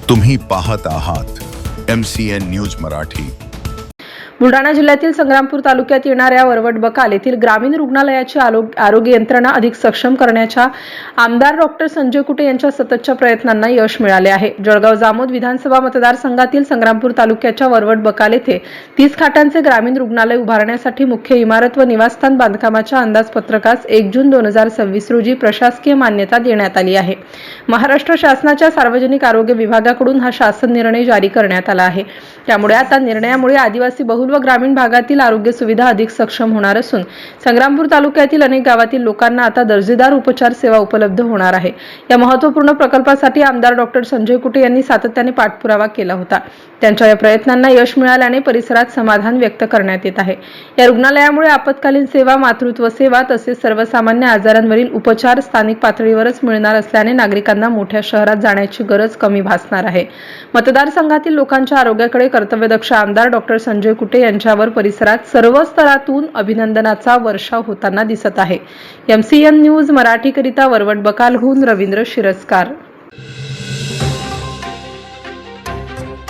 तुम्ही पाहत आहात MCN न्यूज मराठी। बुलढाणा जिल्ह्यातील संग्रामपूर तालुक्यात येणाऱ्या वरवट बकाल येथील ग्रामीण रुग्णालयाची आरोग्य यंत्रणा अधिक सक्षम करण्याच्या आमदार डॉक्टर संजय कुटे यांच्या सततच्या प्रयत्नांना यश मिळाले आहे। जळगाव जामोद विधानसभा मतदारसंघातील संग्रामपूर तालुक्याच्या वरवट बकाल येथे 30 खाटांचे ग्रामीण रुग्णालय उभारण्यासाठी मुख्य इमारत व निवासस्थान बांधकामाच्या अंदाजपत्रकास 1 जून 2026 रोजी प्रशासकीय मान्यता देण्यात आली आहे। महाराष्ट्र शासनाच्या सार्वजनिक आरोग्य विभागाकडून हा शासन निर्णय जारी करण्यात आला आहे। त्यामुळे आता निर्णयामुळे आदिवासी बहुल व ग्रामीण भागातील आरोग्य सुविधा अधिक सक्षम होणार असून संग्रामपूर तालुक्यातील अनेक गावातील लोकांना आता दर्जेदार उपचार सेवा उपलब्ध होणार आहे। या महत्त्वपूर्ण प्रकल्पासाठी आमदार डॉक्टर संजय कुटे यांनी सातत्याने पाठपुरावा केला होता। त्यांच्या या प्रयत्नांना यश मिळाल्याने परिसरात समाधान व्यक्त करण्यात येत आहे। या रुग्णालयामुळे आपत्कालीन सेवा, मातृत्व सेवा तसेच सर्वसामान्य आजारांवरील उपचार स्थानिक पातळीवरच मिळणार असल्याने नागरिकांना मोठ्या शहरात जाण्याची गरज कमी भासणार आहे। मतदारसंघातील लोकांच्या आरोग्याकडे कर्तव्यदक्ष आमदार डॉक्टर संजय कुटे यांच्यावर परिसरात सर्व स्तरातून अभिनंदनाचा वर्षाव होताना दिसत आहे। MCN न्यूज मराठीकरिता वरवट बकालहून रवींद्र शिरस्कार।